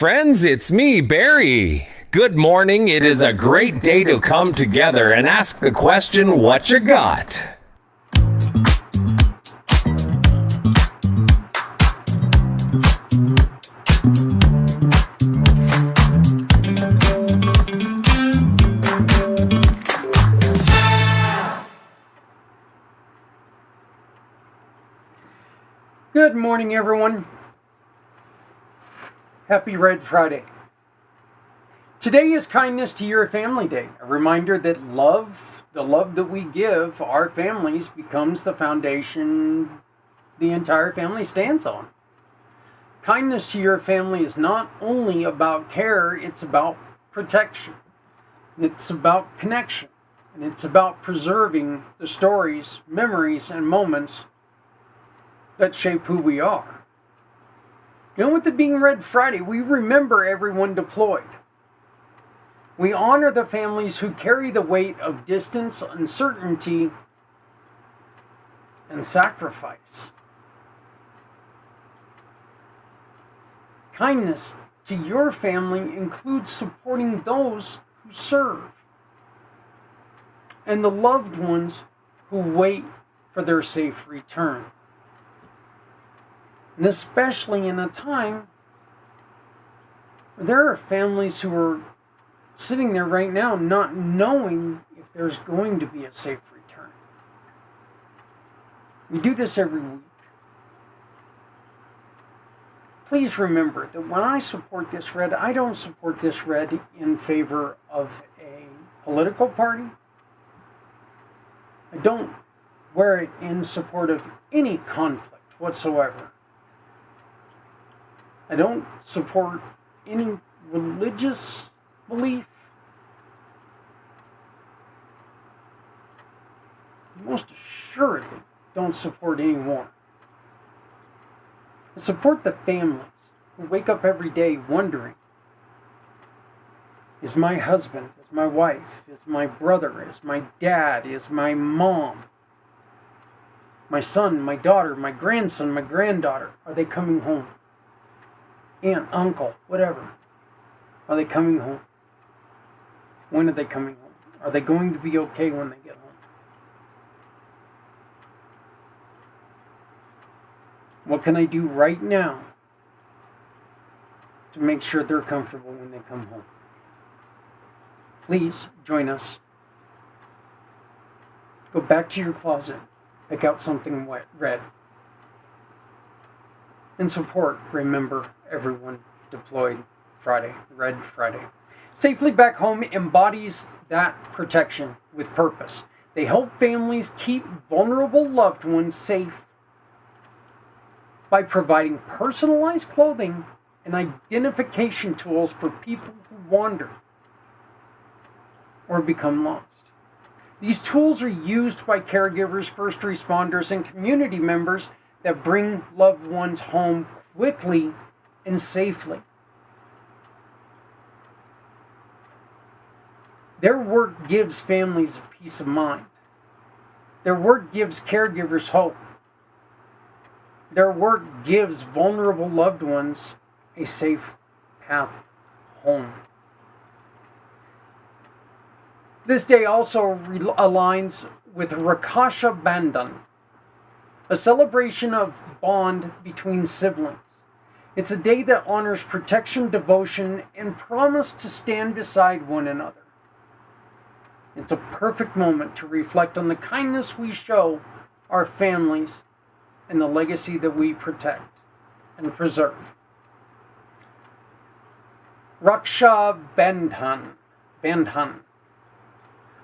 Friends, it's me, Barry. Good morning. It is a great day to come together and ask the question, what you got? Good morning, everyone. Happy Red Friday. Today is Kindness to Your Family Day. A reminder that the love that we give our families becomes the foundation the entire family stands on. Kindness to your family is not only about care, it's about protection. It's about connection. And it's about preserving the stories, memories, and moments that shape who we are. You know, with it being Red Friday, we remember everyone deployed. We honor the families who carry the weight of distance, uncertainty, and sacrifice. Kindness to your family includes supporting those who serve and the loved ones who wait for their safe return. And especially in a time where there are families who are sitting there right now not knowing if there's going to be a safe return. We do this every week. Please remember that when I support this red, I don't support this red in favor of a political party. I don't wear it in support of any conflict whatsoever. I don't support any religious belief. Most assuredly don't support any war. I support the families who wake up every day wondering, is my husband, is my wife, is my brother, is my dad, is my mom, my son, my daughter, my grandson, my granddaughter, are they coming home? Aunt, uncle, whatever. Are they coming home? When are they coming home? Are they going to be okay when they get home? What can I do right now to make sure they're comfortable when they come home? Please join us. Go back to your closet, pick out something red, and support, remember, everyone deployed Friday, Red Friday. Safely Back Home embodies that protection with purpose. They help families keep vulnerable loved ones safe by providing personalized clothing and identification tools for people who wander or become lost. These tools are used by caregivers, first responders, and community members that bring loved ones home quickly and safely. Their work gives families peace of mind. Their work gives caregivers hope. Their work gives vulnerable loved ones a safe path home. This day also aligns with Raksha Bandhan, a celebration of bond between siblings. It's a day that honors protection, devotion, and promise to stand beside one another. It's a perfect moment to reflect on the kindness we show our families and the legacy that we protect and preserve. Raksha Bandhan.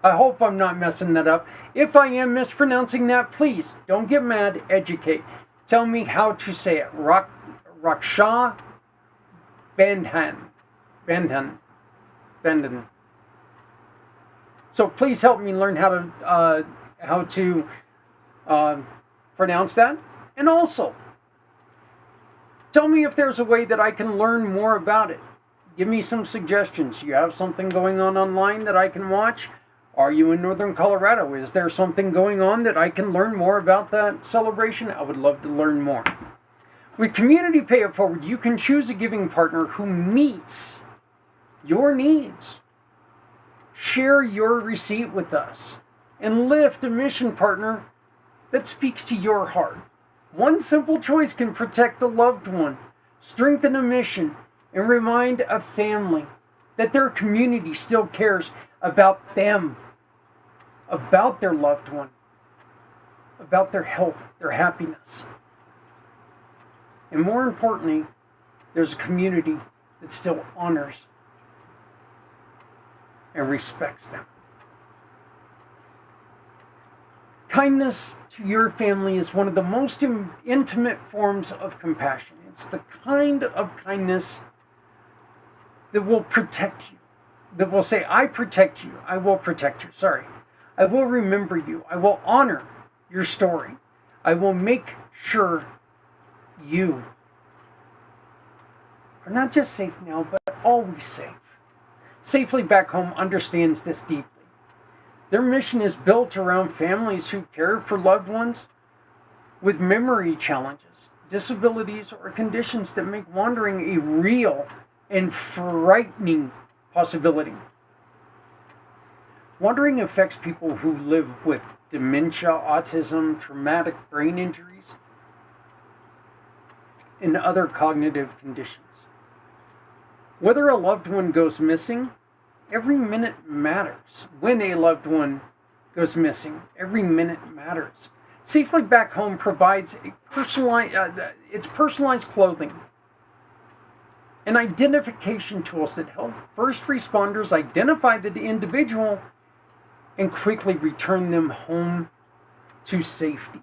I hope I'm not messing that up. If I am mispronouncing that, please don't get mad, educate. Tell me how to say it. Raksha Bandhan. Bandhan. So please help me learn how to pronounce that. And also, tell me if there's a way that I can learn more about it. Give me some suggestions. You have something going on online that I can watch? Are you in Northern Colorado? Is there something going on that I can learn more about that celebration? I would love to learn more. With Community Pay It Forward, you can choose a giving partner who meets your needs. Share your receipt with us and lift a mission partner that speaks to your heart. One simple choice can protect a loved one, strengthen a mission, and remind a family that their community still cares about them, about their loved one, about their health, their happiness. And more importantly, there's a community that still honors and respects them. Kindness to your family is one of the most intimate forms of compassion. It's the kind of kindness that will protect you, that will say, I protect you, I will protect you, I will remember you, I will honor your story, I will make sure you are not just safe now, but always safe. Safely Back Home understands this deeply. Their mission is built around families who care for loved ones with memory challenges, disabilities, or conditions that make wandering a real and frightening possibility. Wandering affects people who live with dementia, autism, traumatic brain injuries, and other cognitive conditions. Whether a loved one goes missing, every minute matters. When a loved one goes missing, every minute matters. Safely Back Home provides it's personalized clothing and identification tools that help first responders identify the individual and quickly return them home to safety.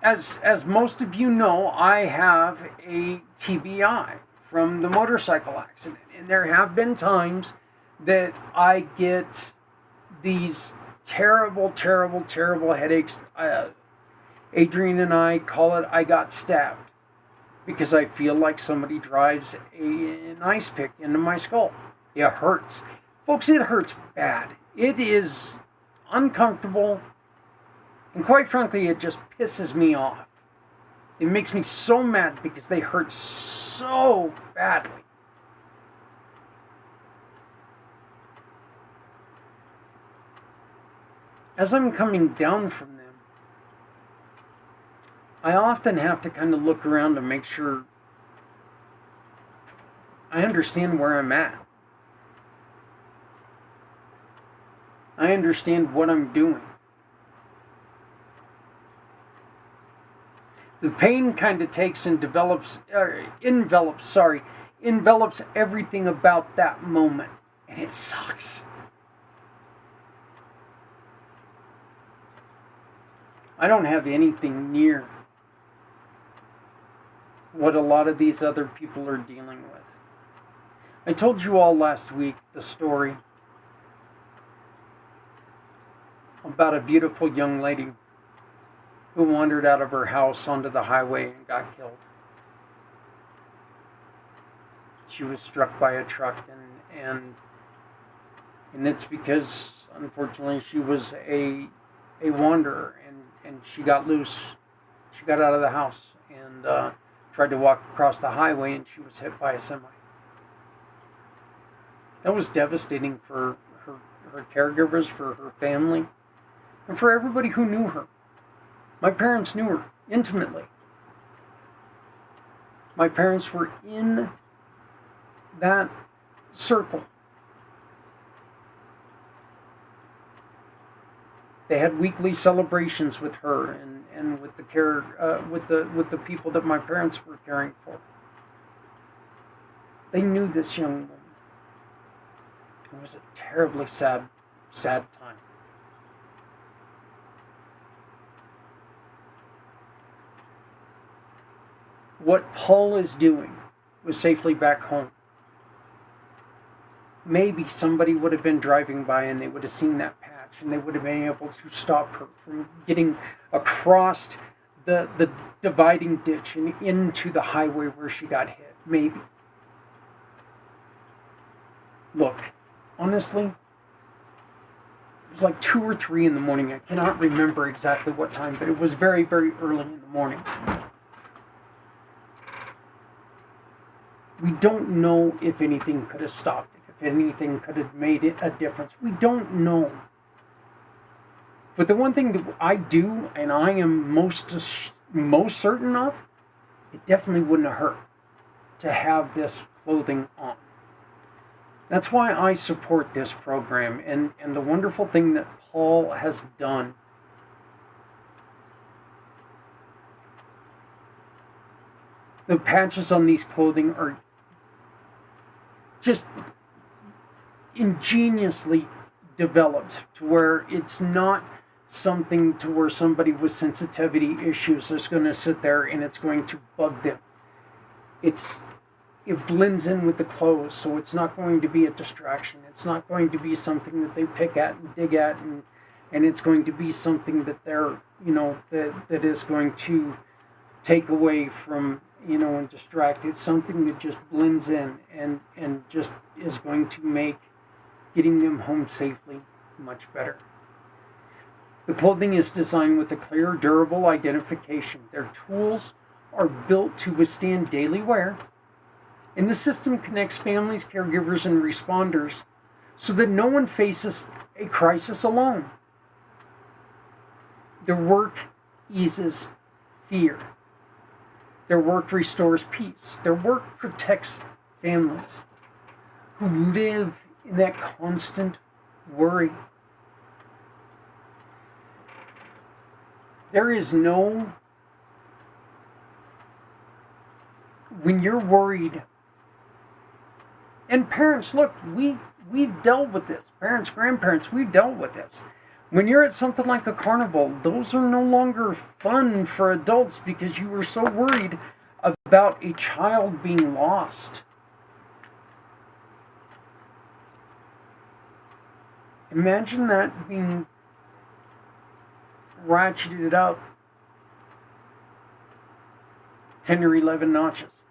As most of you know, I have a TBI from the motorcycle accident. And there have been times that I get these terrible, terrible, terrible headaches. Adrian and I call it, I got stabbed. Because I feel like somebody drives an ice pick into my skull. It hurts. Folks, it hurts bad. It is uncomfortable. And quite frankly, it just pisses me off. It makes me so mad because they hurt so badly. As I'm coming down from them, I often have to kind of look around to make sure I understand where I'm at. I understand what I'm doing. The pain kind of takes and envelops everything about that moment. And it sucks. I don't have anything near what a lot of these other people are dealing with. I told you all last week the story about a beautiful young lady who wandered out of her house onto the highway and got killed. She was struck by a truck, and it's because, unfortunately, she was a wanderer, and she got loose. She got out of the house and tried to walk across the highway, and she was hit by a semi. That was devastating for her caregivers, for her family, and for everybody who knew her. My parents knew her intimately. My parents were in that circle. They had weekly celebrations with her and with the care with the people that my parents were caring for. They knew this young woman. It was a terribly sad time. What Paul is doing was Safely Back Home. Maybe somebody would have been driving by and they would have seen that patch and they would have been able to stop her from getting across the dividing ditch and into the highway where she got hit. Maybe. Look, honestly, It was like 2 or 3 in the morning. I cannot remember exactly what time, but it was very, very early in the morning. We don't know if anything could have stopped it, if anything could have made it a difference. We don't know. But the one thing that I do, and I am most certain of, it definitely wouldn't have hurt to have this clothing on. That's why I support this program, and the wonderful thing that Paul has done. The patches on these clothing are just ingeniously developed to where it's not something to where somebody with sensitivity issues is going to sit there and it's going to bug them. It blends in with the clothes, so it's not going to be a distraction. It's not going to be something that they pick at and dig at, and it's going to be something that they're, that is going to take away from, and distract. It's something that just blends in and just is going to make getting them home safely much better. The clothing is designed with a clear, durable identification. Their tools are built to withstand daily wear, and the system connects families, caregivers, and responders so that no one faces a crisis alone. Their work eases fear. Their work restores peace. Their work protects families who live in that constant worry. There is no, when you're worried, and parents, look, we've dealt with this. Parents, grandparents, we've dealt with this. When you're at something like a carnival, those are no longer fun for adults because you were so worried about a child being lost. Imagine that being ratcheted up 10 or 11 notches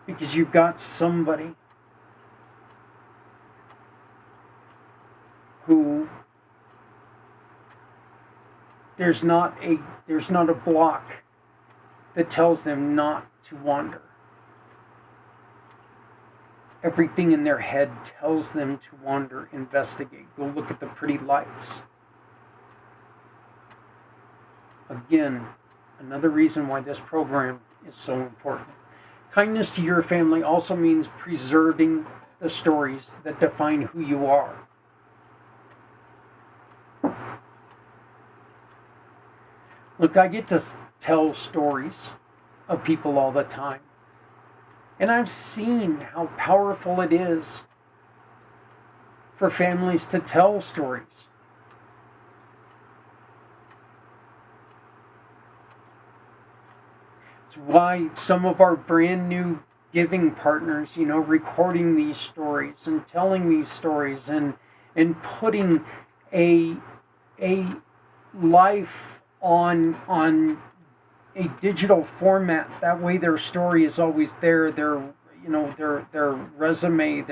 because you've got somebody who there's not a block that tells them not to wander. Everything in their head tells them to wander, investigate, go look at the pretty lights. Again, another reason why this program is so important. Kindness to your family also means preserving the stories that define who you are. Look, I get to tell stories of people all the time. And I've seen how powerful it is for families to tell stories. It's why some of our brand new giving partners, recording these stories and telling these stories and putting a life on a digital format. That way their story is always there, their resume,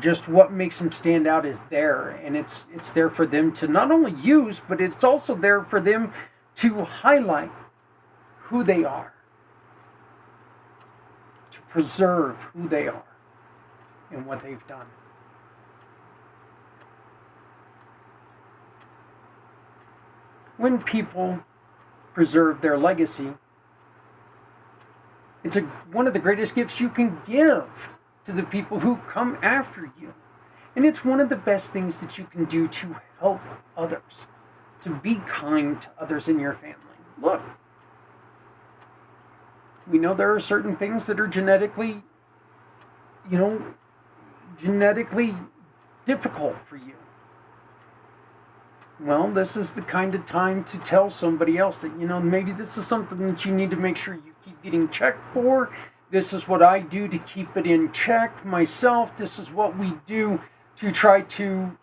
just what makes them stand out is there, and it's there for them to not only use, but it's also there for them to highlight who they are, to preserve who they are and what they've done. When people preserve their legacy, it's one of the greatest gifts you can give to the people who come after you. And it's one of the best things that you can do to help others, to be kind to others in your family. Look, we know there are certain things that are genetically difficult for you. Well, this is the kind of time to tell somebody else that, maybe this is something that you need to make sure you keep getting checked for. This is what I do to keep it in check myself. This is what we do to try to,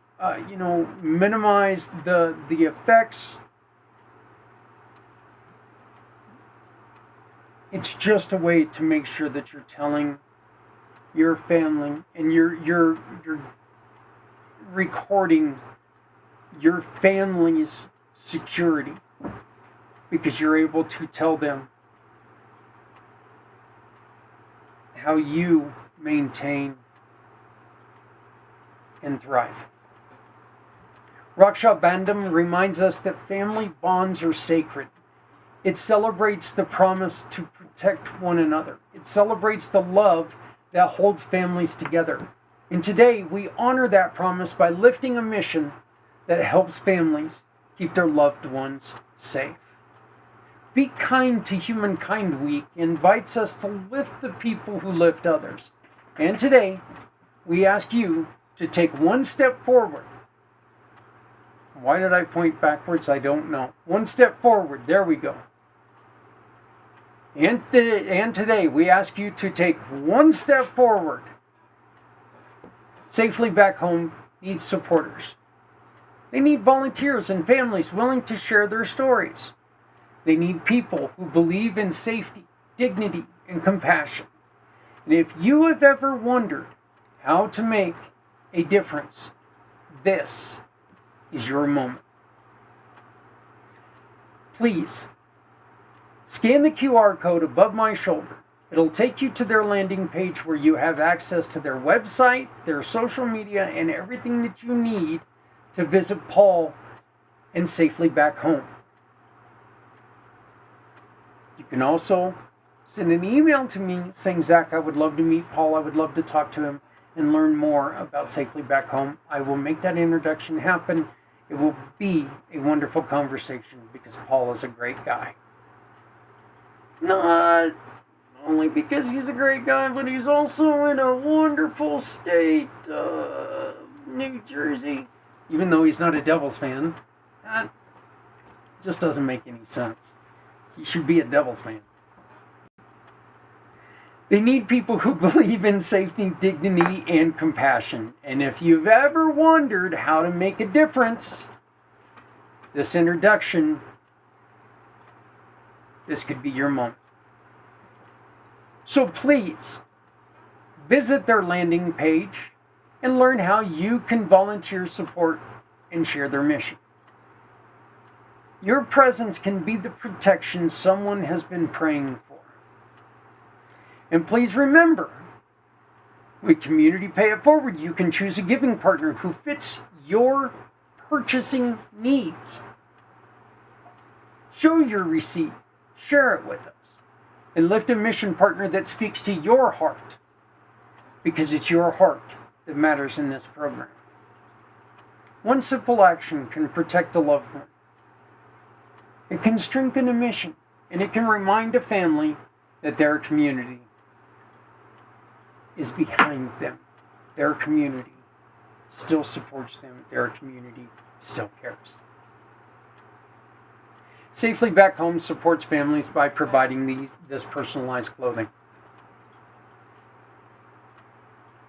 minimize the effects. It's just a way to make sure that you're telling your family and you're recording your family's security, because you're able to tell them how you maintain and thrive. Raksha Bandhan reminds us that family bonds are sacred. It celebrates the promise to protect one another. It celebrates the love that holds families together. And today we honor that promise by lifting a mission that helps families keep their loved ones safe. Be Kind to Humankind Week invites us to lift the people who lift others. And today, we ask you to take one step forward. Why did I point backwards? I don't know. One step forward. There we go. And today, we ask you to take one step forward. Safely Back Home needs supporters. They need volunteers and families willing to share their stories. They need people who believe in safety, dignity, and compassion. And if you have ever wondered how to make a difference, this is your moment. Please, scan the QR code above my shoulder. It'll take you to their landing page where you have access to their website, their social media, and everything that you need to visit Paul and Safely Back Home. You can also send an email to me saying, Zach, I would love to meet Paul. I would love to talk to him and learn more about Safely Back Home. I will make that introduction happen. It will be a wonderful conversation because Paul is a great guy. Not only because he's a great guy, but he's also in a wonderful state of New Jersey. Even though he's not a Devils fan, that just doesn't make any sense. He should be a Devils fan. They need people who believe in safety, dignity, and compassion. And if you've ever wondered how to make a difference, this introduction, this could be your moment. So please, visit their landing page and learn how you can volunteer, support, and share their mission. Your presence can be the protection someone has been praying for. And please remember, with Community Pay It Forward, you can choose a giving partner who fits your purchasing needs. Show your receipt, share it with us, and lift a mission partner that speaks to your heart, because it's your heart that matters in this program. One simple action can protect a loved one. It can strengthen a mission, and it can remind a family that their community is behind them. Their community still supports them. Their community still cares. Safely Back Home supports families by providing this personalized clothing.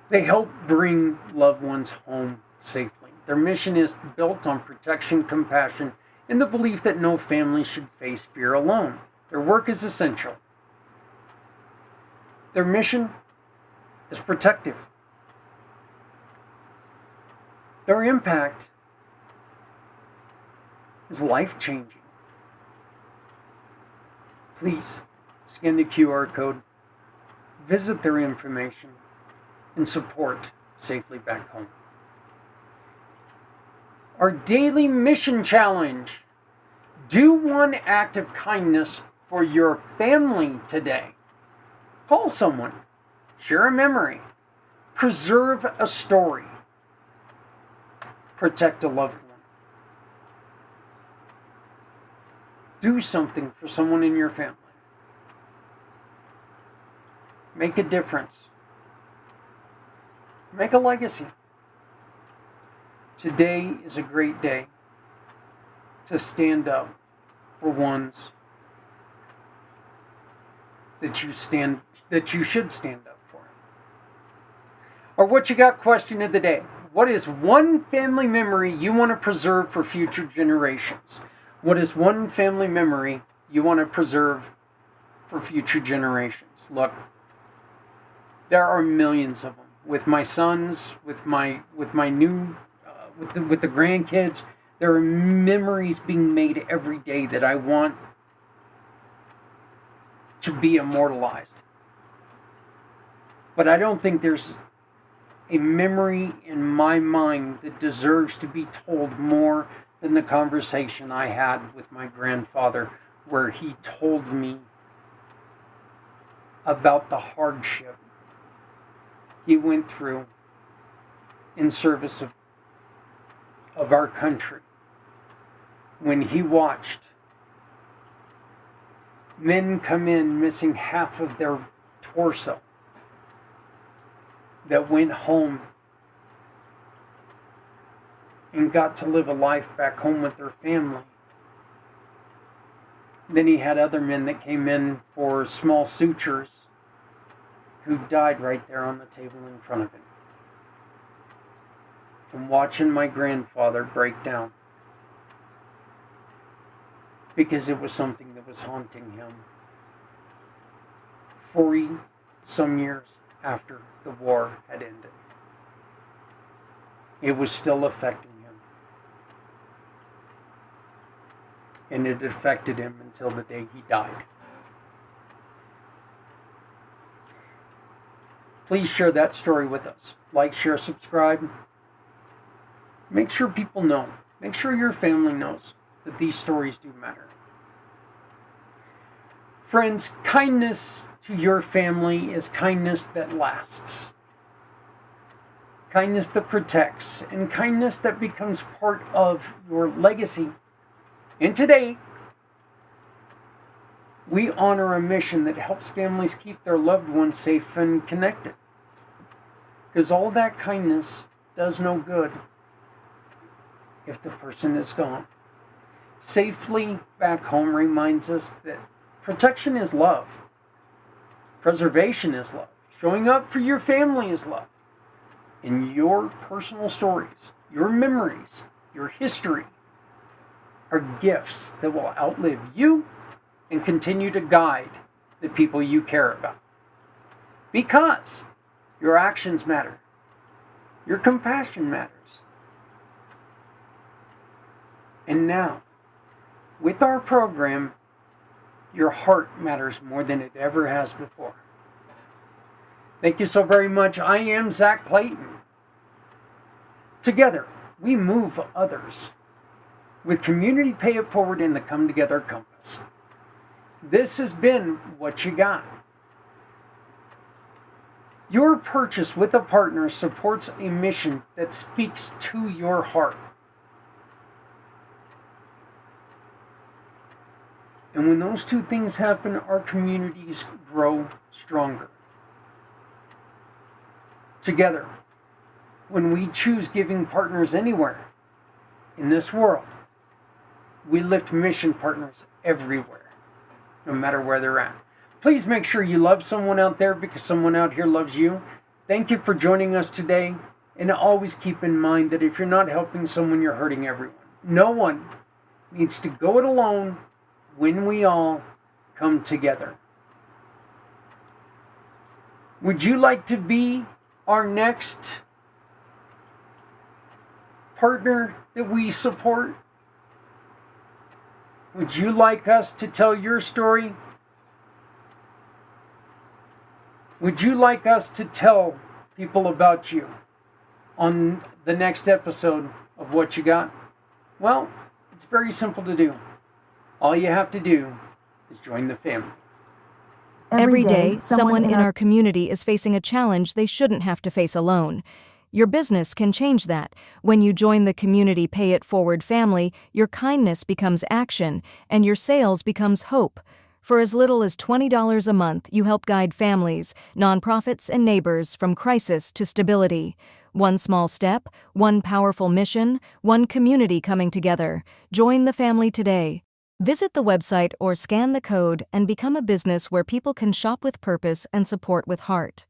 They help bring loved ones home safely. Their mission is built on protection, compassion, and the belief that no family should face fear alone. Their work is essential. Their mission is protective. Their impact is life-changing. Please scan the QR code, visit their information, and support Safely Back Home. Our daily mission challenge: do one act of kindness for your family today. Call someone, share a memory, preserve a story, protect a loved one. Do something for someone in your family. Make a difference. Make a legacy. Today is a great day to stand up for ones that you should stand up for. Or what you got question of the day. What is one family memory you want to preserve for future generations? What is one family memory you want to preserve for future generations? Look, there are millions of them. With my sons, with my new with the grandkids. There are memories being made every day that I want to be immortalized. But I don't think there's a memory in my mind that deserves to be told more than the conversation I had with my grandfather, where he told me about the hardship he went through in service of our country, when he watched men come in missing half of their torso that went home and got to live a life back home with their family. Then he had other men that came in for small sutures who died right there on the table in front of him. And watching my grandfather break down because it was something that was haunting him 40 some years after the war had ended. It was still affecting him. And it affected him until the day he died. Please share that story with us. Like, share, subscribe. Make sure people know. Make sure your family knows that these stories do matter. Friends, kindness to your family is kindness that lasts. Kindness that protects, and kindness that becomes part of your legacy. And today, we honor a mission that helps families keep their loved ones safe and connected. Because all that kindness does no good if the person is gone. Safely back home reminds us that protection is love. Preservation is love. Showing up for your family is love. And your personal stories, your memories, your history are gifts that will outlive you and continue to guide the people you care about. Because your actions matter. Your compassion matters. And now, with our program, your heart matters more than it ever has before. Thank you so very much. I am Zach Clayton. Together, we move others with Community Pay It Forward and the Come Together Compass. This has been What You Got. Your purchase with a partner supports a mission that speaks to your heart. And when those two things happen, our communities grow stronger. Together, when we choose giving partners anywhere in this world, we lift mission partners everywhere, no matter where they're at. Please make sure you love someone out there because someone out here loves you. Thank you for joining us today. And always keep in mind that if you're not helping someone, you're hurting everyone. No one needs to go it alone when we all come together. Would you like to be our next partner that we support? Would you like us to tell your story? Would you like us to tell people about you on the next episode of What You Got? Well, it's very simple to do. All you have to do is join the family. Every day, someone in our community is facing a challenge they shouldn't have to face alone. Your business can change that. When you join the Community Pay It Forward family, your kindness becomes action, and your sales becomes hope. For as little as $20 a month, you help guide families, nonprofits, and neighbors from crisis to stability. One small step, one powerful mission, one community coming together. Join the family today. Visit the website or scan the code and become a business where people can shop with purpose and support with heart.